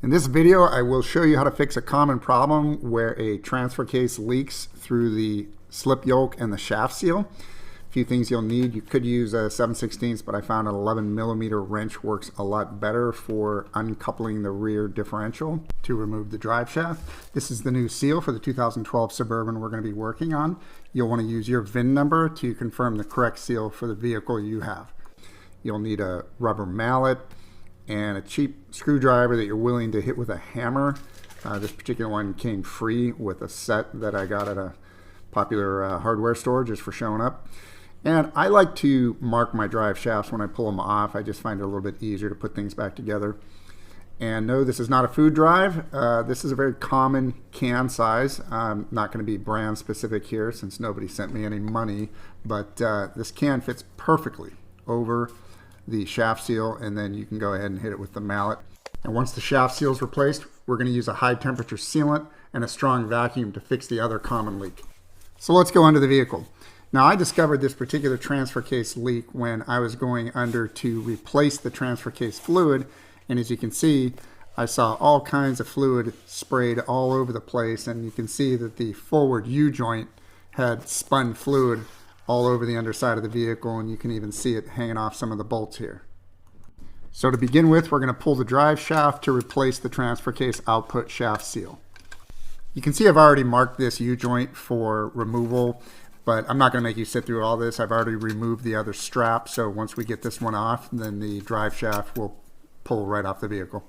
In this video, I will show you how to fix a common problem where a transfer case leaks through the slip yoke and the shaft seal. A few things you'll need. You could use a 7/16, but I found an 11mm wrench works a lot better for uncoupling the rear differential to remove the drive shaft. This is the new seal for the 2012 Suburban we're going to be working on. You'll want to use your VIN number to confirm the correct seal for the vehicle you have. You'll need a rubber mallet and a cheap screwdriver that you're willing to hit with a hammer. This particular one came free with a set that I got at a popular hardware store just for showing up. And I like to mark my drive shafts when I pull them off. I just find it a little bit easier to put things back together. And no, this is not a food drive. This is a very common can size. I'm not going to be brand specific here since nobody sent me any money, but this can fits perfectly over the shaft seal, and then you can go ahead and hit it with the mallet. And once the shaft seal is replaced, we're going to use a high temperature sealant and a strong vacuum to fix the other common leak. So let's go under the vehicle. Now, I discovered this particular transfer case leak when I was going under to replace the transfer case fluid, and as you can see, I saw all kinds of fluid sprayed all over the place, and you can see that the forward U-joint had spun fluid all over the underside of the vehicle, and you can even see it hanging off some of the bolts here. So to begin with, we're going to pull the drive shaft to replace the transfer case output shaft seal. You can see I've already marked this U-joint for removal, but I'm not going to make you sit through all this. I've already removed the other strap, so once we get this one off, then the drive shaft will pull right off the vehicle.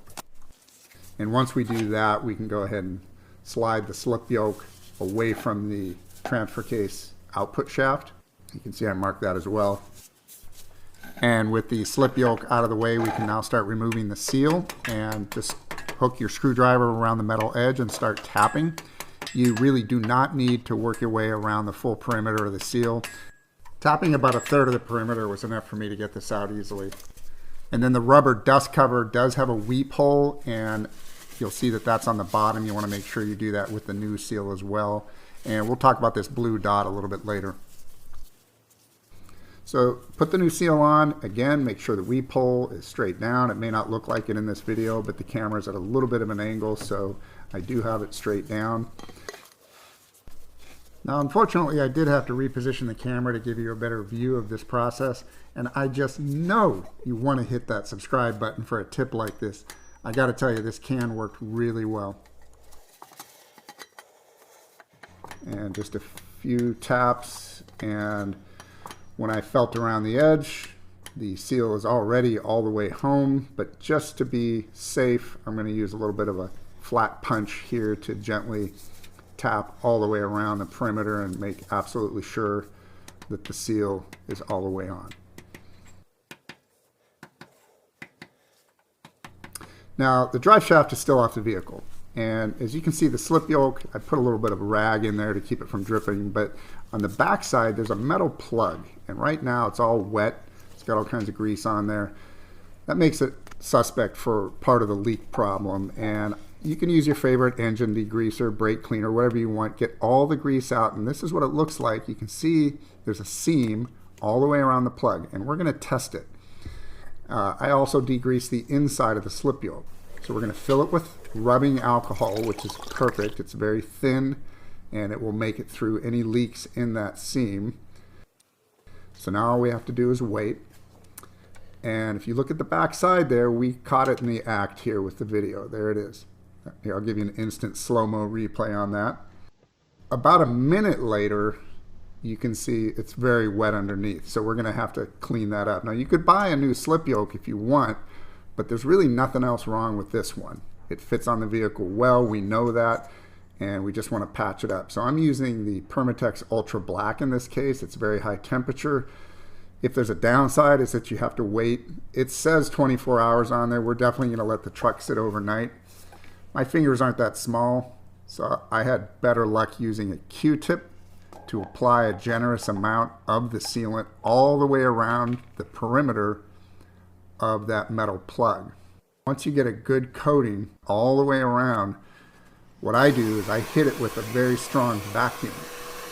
And once we do that, we can go ahead and slide the slip yoke away from the transfer case output shaft. You can see I marked that as well. And with the slip yoke out of the way, we can now start removing the seal, and just hook your screwdriver around the metal edge and start tapping. You really do not need to work your way around the full perimeter of the seal. Tapping about a third of the perimeter was enough for me to get this out easily. And then the rubber dust cover does have a weep hole, and you'll see that that's on the bottom. You want to make sure you do that with the new seal as well. And we'll talk about this blue dot a little bit later. So put the new seal on. Again, make sure the weep hole is straight down. It may not look like it in this video, but the camera's at a little bit of an angle, so I do have it straight down. Now, unfortunately, I did have to reposition the camera to give you a better view of this process, and I just know you want to hit that subscribe button for a tip like this. I got to tell you, this can work really well. And just a few taps, and when I felt around the edge, the seal is already all the way home, but just to be safe, I'm going to use a little bit of a flat punch here to gently tap all the way around the perimeter and make absolutely sure that the seal is all the way on. Now, the drive shaft is still off the vehicle. And as you can see, the slip yoke, I put a little bit of rag in there to keep it from dripping, but on the back side, there's a metal plug. And right now it's all wet. It's got all kinds of grease on there. That makes it suspect for part of the leak problem. And you can use your favorite engine degreaser, brake cleaner, whatever you want. Get all the grease out, and this is what it looks like. You can see there's a seam all the way around the plug, and we're going to test it. I also degreased the inside of the slip yoke. So we're going to fill it with rubbing alcohol, which is perfect. It's very thin, and it will make it through any leaks in that seam. So now all we have to do is wait. And if you look at the back side there, we caught it in the act here with the video. There it is. Here, I'll give you an instant slow-mo replay on that. About a minute later, you can see it's very wet underneath. So we're going to have to clean that up. Now, you could buy a new slip yoke if you want, but there's really nothing else wrong with this one. It fits on the vehicle well, we know that, and we just want to patch it up. So I'm using the Permatex Ultra Black in this case. It's very high temperature. If there's a downside, it's that you have to wait. It says 24 hours on there. We're definitely going to let the truck sit overnight. My fingers aren't that small, so I had better luck using a Q-tip to apply a generous amount of the sealant all the way around the perimeter of that metal plug. Once you get a good coating all the way around, what I do is I hit it with a very strong vacuum.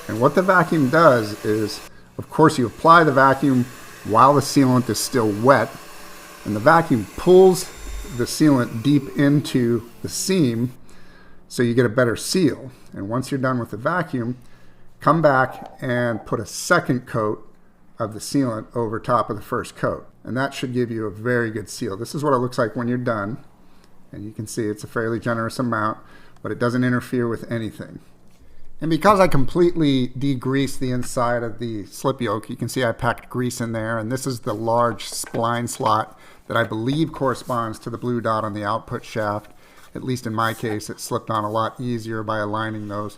And what the vacuum does is, of course, you apply the vacuum while the sealant is still wet, and the vacuum pulls the sealant deep into the seam so you get a better seal. And once you're done with the vacuum, come back and put a second coat of the sealant over top of the first coat. And that should give you a very good seal. This is what it looks like when you're done. And you can see it's a fairly generous amount, but it doesn't interfere with anything. And because I completely degreased the inside of the slip yoke, you can see I packed grease in there, and this is the large spline slot that I believe corresponds to the blue dot on the output shaft. At least in my case, it slipped on a lot easier by aligning those.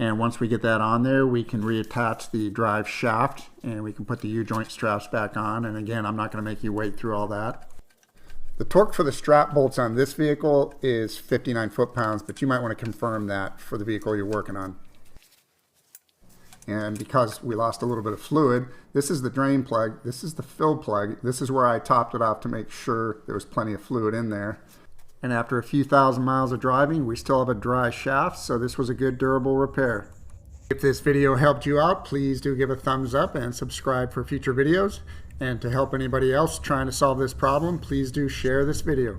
And once we get that on there, we can reattach the drive shaft and we can put the U-joint straps back on. And again, I'm not going to make you wait through all that. The torque for the strap bolts on this vehicle is 59 foot-pounds, but you might want to confirm that for the vehicle you're working on. And because we lost a little bit of fluid, this is the drain plug, this is the fill plug, this is where I topped it off to make sure there was plenty of fluid in there. And after a few thousand miles of driving, we still have a dry shaft, so this was a good durable repair. If this video helped you out, please do give a thumbs up and subscribe for future videos. And to help anybody else trying to solve this problem, please do share this video.